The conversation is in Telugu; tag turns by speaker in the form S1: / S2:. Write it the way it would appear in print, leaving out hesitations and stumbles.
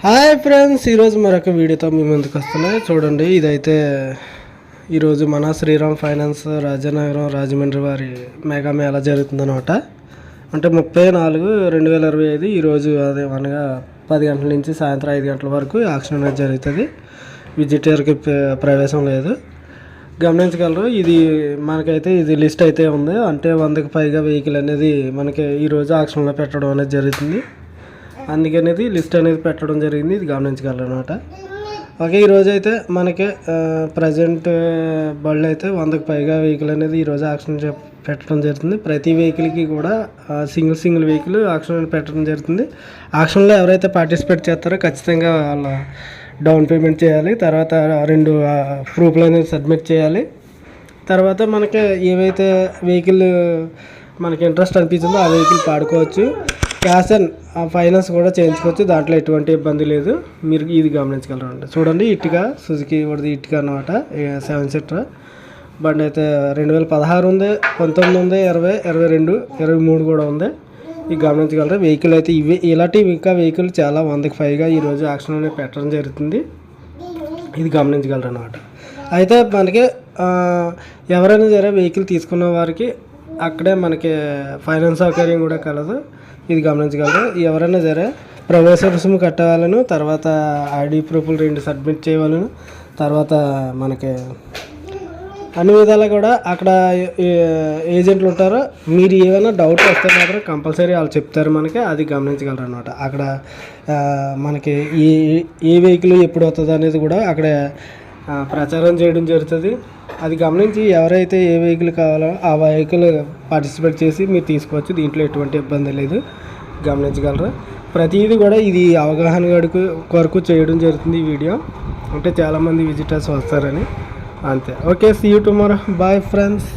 S1: హాయ్ ఫ్రెండ్స్, ఈరోజు మరొక వీడియోతో మీ ముందుకు వస్తున్నాయి. చూడండి, ఇదైతే ఈరోజు మన శ్రీరామ్ ఫైనాన్స్ రాజనగరం రాజమండ్రి వారి మెగా మేళా జరుగుతుందన్నమాట. అంటే 30/4/2025 ఈరోజు అదే అనగా 10 గంటల నుంచి సాయంత్రం 5 గంటల వరకు ఆక్షన్ అనేది జరుగుతుంది. విజిటర్కి ప్రవేశం లేదు, గమనించగలరు. ఇది మనకైతే ఇది లిస్ట్ అయితే ఉంది. అంటే 100కి పైగా వెహికల్ అనేది మనకి ఈరోజు ఆక్షన్లో పెట్టడం అనేది జరుగుతుంది. అందుకనేది లిస్ట్ అనేది పెట్టడం జరిగింది. ఇది గమనించగలరు అనమాట. ఓకే, ఈరోజు అయితే మనకి ప్రజెంట్ బళ్ళు అయితే 100కి పైగా వెహికల్ అనేది ఈరోజు ఆక్షన్ పెట్టడం జరుగుతుంది. ప్రతి వెహికల్కి కూడా సింగిల్ వెహికల్ ఆక్షన్ పెట్టడం జరుగుతుంది. ఆక్షన్లో ఎవరైతే పార్టిసిపేట్ చేస్తారో ఖచ్చితంగా వాళ్ళ డౌన్ పేమెంట్ చేయాలి. తర్వాత 2 ప్రూఫ్లు అనేది సబ్మిట్ చేయాలి. తర్వాత మనకి ఏవైతే వెహికల్ మనకి ఇంట్రెస్ట్ అనిపించిందో ఆ వెహికల్ పాడుకోవచ్చు. క్యాష్ అండ్ ఫైనాన్స్ కూడా చేయించుకోవచ్చు, దాంట్లో ఎటువంటి ఇబ్బంది లేదు. మీరు ఇది గమనించగలరు అండి. చూడండి, ఇటుక సుజుకి వాడిది ఇటుక అనమాట. 7 సీటర్ బండి అయితే 2016 ఉంది, 19 ఉంది, 20, 22, 23 కూడా ఉంది. ఇది గమనించగలరు. వెహికల్ అయితే ఇలాంటివి ఇంకా వెహికల్ చాలా 100కి పైగా ఈరోజు ఆక్షన్ అనేది పెట్టడం జరుగుతుంది. ఇది గమనించగలరు అనమాట. అయితే మనకి ఎవరైనా సరే వెహికల్ తీసుకున్న వారికి అక్కడే మనకి ఫైనాన్స్ సౌకర్యం కూడా కలదు. ఇది గమనించగలరు. ఎవరైనా సరే ప్రవేశ రుసుము కట్టవాలను, తర్వాత ఐడి ప్రూఫ్లు 2 సబ్మిట్ చేయవాలను. తర్వాత మనకి అన్ని విధాలు కూడా అక్కడ ఏజెంట్లు ఉంటారో. మీరు ఏమైనా డౌట్ వస్తే మాత్రం కంపల్సరీ వాళ్ళు చెప్తారు మనకి. అది గమనించగలరు అనమాట. అక్కడ మనకి ఏ వెహికల్ ఎప్పుడు వస్తుంది అనేది కూడా అక్కడ ప్రచారం చేయడం జరుగుతుంది. అది గమనించి ఎవరైతే ఏ వెహికల్ కావాలో ఆ వెహికల్ పార్టిసిపేట్ చేసి మీరు తీసుకోవచ్చు. దీంట్లో ఎటువంటి ఇబ్బంది లేదు, గమనించగలరు. ప్రతిదీ కూడా ఇది అవగాహన కొరకు చేయడం జరుగుతుంది ఈ వీడియో. అంటే చాలామంది విజిటర్స్ వస్తారని, అంతే. Okay, see you tomorrow. Bye friends.